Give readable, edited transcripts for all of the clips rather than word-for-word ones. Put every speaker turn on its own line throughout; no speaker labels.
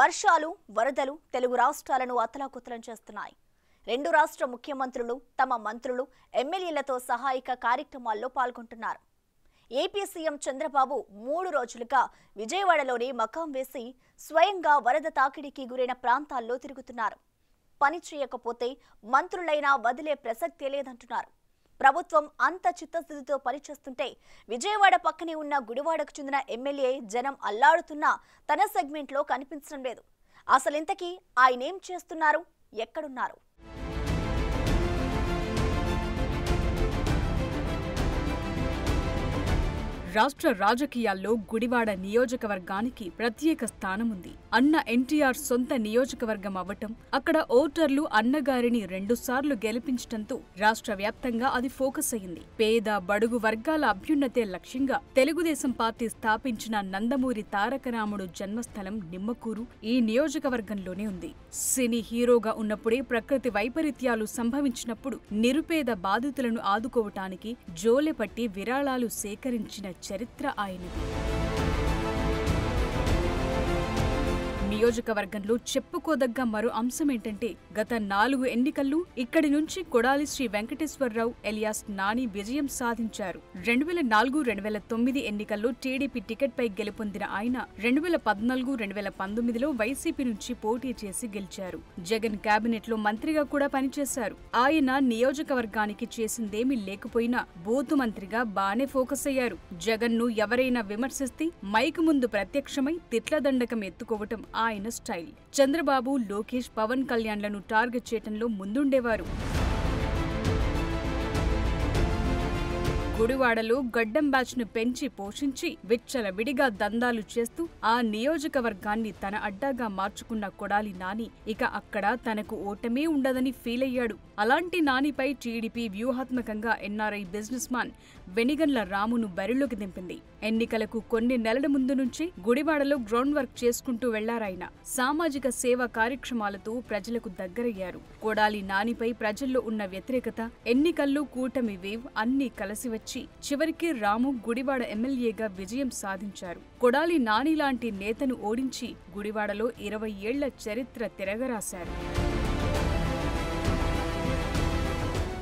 వర్షాలు, వరదలు తెలుగు రాష్ట్రాలను అతలాకుతలం చేస్తున్నాయి. రెండు రాష్ట్ర ముఖ్యమంత్రులు తమ మంత్రులు, ఎమ్మెల్యేలతో సహాయక కార్యక్రమాల్లో పాల్గొంటున్నారు. ఏపీ సీఎం చంద్రబాబు 3 రోజులుగా విజయవాడలోని మకాం వేసి స్వయంగా వరద తాకిడికి గురైన ప్రాంతాల్లో తిరుగుతున్నారు. పని చేయకపోతే మంత్రులైనా వదిలే ప్రసక్తే లేదంటున్నారు. ప్రభుత్వం అంత చిత్తశుద్ధితో పనిచేస్తుంటే విజయవాడ పక్కనే ఉన్న గుడివాడకు చెందిన ఎమ్మెల్యే జనం అల్లాడుతున్నా తన సెగ్మెంట్లో కనిపించడం లేదు. అసలింతకీ ఆయనేం చేస్తున్నారు, ఎక్కడున్నారు?
రాష్ట్ర రాజకీయాల్లో గుడివాడ నియోజకవర్గానికి ప్రత్యేక స్థానం ఉంది. అన్న ఎన్టీఆర్ సొంత నియోజకవర్గం అవ్వటం, అక్కడ ఓటర్లు అన్నగారిని 2 సార్లు గెలిపించడంతో రాష్ట్ర వ్యాప్తంగా అది ఫోకస్ అయింది. పేద బడుగు వర్గాల అభ్యున్నతే లక్ష్యంగా తెలుగుదేశం పార్టీ స్థాపించిన నందమూరి తారకరాముడు జన్మస్థలం నిమ్మకూరు ఈ నియోజకవర్గంలోనే ఉంది. సినీ హీరోగా ఉన్నప్పుడే ప్రకృతి వైపరీత్యాలు సంభవించినప్పుడు నిరుపేద బాధితులను ఆదుకోవటానికి జోలెపట్టి విరాళాలు సేకరించిన చరిత్ర ఆయనది. నియోజకవర్గంలో చెప్పుకోదగ్గ మరో అంశమేంటంటే గత 4 ఎన్నికల్లో ఇక్కడి నుంచి కొడాలి శ్రీ వెంకటేశ్వరరావు ఎలియాస్ నాని విజయం సాధించారు. 2004-2009 ఎన్నికల్లో టీడీపీ టికెట్ పై గెలుపొందిన ఆయన 2014-2019లో వైసీపీ నుంచి పోటీ చేసి గెలిచారు. జగన్ కేబినెట్ లో మంత్రిగా కూడా పనిచేశారు. ఆయన నియోజకవర్గానికి చేసిందేమీ లేకపోయినా బూతు మంత్రిగా బానే ఫోకస్ అయ్యారు. జగన్ ను ఎవరైనా విమర్శిస్తే మైకు ముందు ప్రత్యక్షమై తిట్ల దండకం ఎత్తుకోవటం ఆయన స్టైల్. చంద్రబాబు, లోకేష్, పవన్ కళ్యాణ్లను టార్గెట్ చేయటంలో ముందుండేవారు. గుడివాడలో గడ్డం బ్యాచ్ ను పెంచి పోషించి విచ్చలవిడిగా దందాలు చేస్తూ ఆ నియోజకవర్గాన్ని తన అడ్డాగా మార్చుకున్న కొడాలి నాని ఇక అక్కడ తనకు ఓటమే ఉండదని ఫీల్ అయ్యాడు. అలాంటి నానిపై టీడీపీ వ్యూహాత్మకంగా ఎన్ఆర్ఐ బిజినెస్ మ్యాన్ వెనిగండ్ల రామును బరిలోకి దింపింది. ఎన్నికలకు కొన్ని నెలల ముందు నుంచే గుడివాడలో గ్రౌండ్ వర్క్ చేసుకుంటూ వెళ్లారాయన. సామాజిక సేవా కార్యక్రమాలతో ప్రజలకు దగ్గరయ్యారు. కొడాలి నానిపై ప్రజల్లో ఉన్న వ్యతిరేకత, ఎన్నికల్లో కూటమి వేవ్ అన్నీ కలిసి వచ్చి చివరికి రాము గుడివాడ ఎమ్మెల్యేగా విజయం సాధించారు. కొడాలి నాని లాంటి నేతను ఓడించి గుడివాడలో 20 ఏళ్ల చరిత్ర తిరగరాశారు.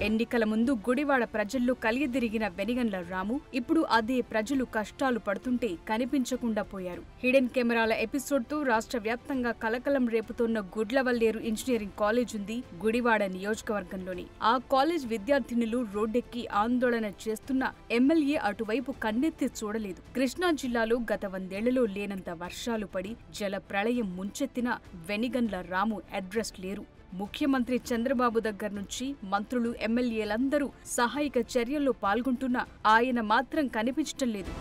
ఎన్నికల ముందు గుడివాడ ప్రజల్లో కలియదిరిగిన వెనిగండ్ల రాము ఇప్పుడు అదే ప్రజలు కష్టాలు పడుతుంటే కనిపించకుండా పోయారు. హిడెన్ కెమెరాల ఎపిసోడ్ తో రాష్ట్ర వ్యాప్తంగా కలకలం రేపుతోన్న గుడ్లవల్లేరు ఇంజనీరింగ్ కాలేజ్ ఉంది గుడివాడ నియోజకవర్గంలోని. ఆ కాలేజ్ విద్యార్థినులు రోడ్డెక్కి ఆందోళన చేస్తున్న ఎమ్మెల్యే అటువైపు కన్నెత్తి చూడలేదు. కృష్ణా జిల్లాలో గత 100 ఏళ్లలో లేనంత వర్షాలు పడి జల ప్రళయం ముంచెత్తిన వెనిగండ్ల రాము అడ్రస్ లేరు. ముఖ్యమంత్రి చంద్రబాబు దగ్గర నుంచి మంత్రులు, ఎమ్మెల్యేలందరూ సహాయక చర్యల్లో పాల్గొంటున్నా ఆయన మాత్రం కనిపించటం లేదు.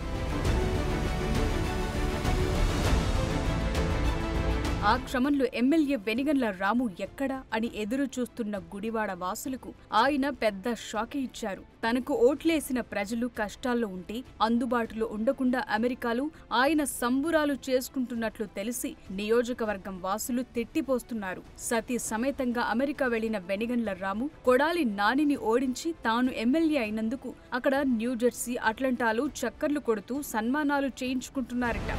ఆ క్రమంలో ఎమ్మెల్యే వెనిగండ్ల రాము ఎక్కడా అని ఎదురు చూస్తున్న గుడివాడ వాసులకు ఆయన పెద్ద షాకే ఇచ్చారు. తనకు ఓట్లేసిన ప్రజలు కష్టాల్లో ఉంటే అందుబాటులో ఉండకుండా అమెరికాలో ఆయన సంబురాలు చేసుకుంటున్నట్లు తెలిసి నియోజకవర్గం వాసులు తిట్టిపోస్తున్నారు. సతీ సమేతంగా అమెరికా వెళ్లిన వెనిగండ్ల రాము కొడాలి నానిని ఓడించి తాను ఎమ్మెల్యే అయినందుకు అక్కడ న్యూజెర్సీ, అట్లాంటాలో చక్కర్లు కొడుతూ సన్మానాలు చేయించుకుంటున్నారట.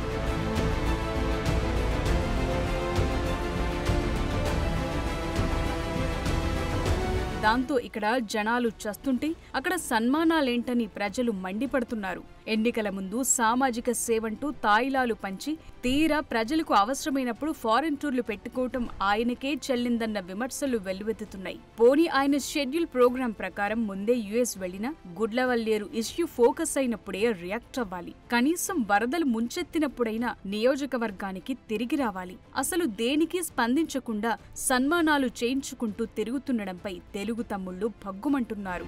దాంతో ఇక్కడ జనాలు చస్తుంటే అక్కడ సన్మానాలేంటని ప్రజలు మండిపడుతున్నారు. ఎన్నికల ముందు సామాజిక సేవంటూ తాయిలాలు పంచి తీరా ప్రజలకు అవసరమైనప్పుడు ఫారెన్ టూర్లు పెట్టుకోవటం ఆయనకే చెల్లిందన్న విమర్శలు వెల్లువెత్తుతున్నాయి. పోనీ ఆయన షెడ్యూల్ ప్రోగ్రాం ప్రకారం ముందే యుఎస్ వెళ్లినా గుడ్లవల్లేరు ఇష్యూ ఫోకస్ అయినప్పుడే రియాక్ట్ అవ్వాలి. కనీసం వరదలు ముంచెత్తినప్పుడైనా నియోజకవర్గానికి తిరిగి రావాలి. అసలు దేనికి స్పందించకుండా సన్మానాలు చేయించుకుంటూ తిరుగుతుండడంపై తెలుగు తమ్ముళ్లు భగ్గుమంటున్నారు.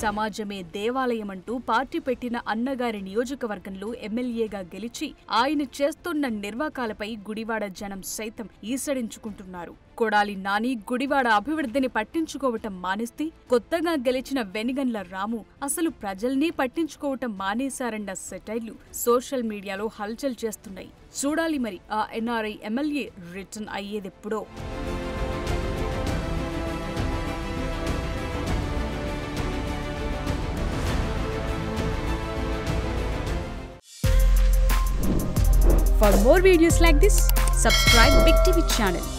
సమాజమే దేవాలయమంటూ పార్టీ పెట్టిన అన్నగారి నియోజకవర్గంలో ఎమ్మెల్యేగా గెలిచి ఆయన చేస్తున్న నిర్వాకాలపై గుడివాడ జనం సైతం ఈసడించుకుంటున్నారు. కొడాలి నాని గుడివాడ అభివృద్ధిని పట్టించుకోవటం మానేస్తే కొత్తగా గెలిచిన వెనిగండ్ల రాము అసలు ప్రజల్ని పట్టించుకోవటం మానేశారన్న సెటైర్లు సోషల్ మీడియాలో హల్చల్ చేస్తున్నాయి. చూడాలి మరి ఆ ఎన్ఆర్ఐ ఎమ్మెల్యే రిటర్న్ అయ్యేదెప్పుడో. For more videos like this, subscribe Big TV channel.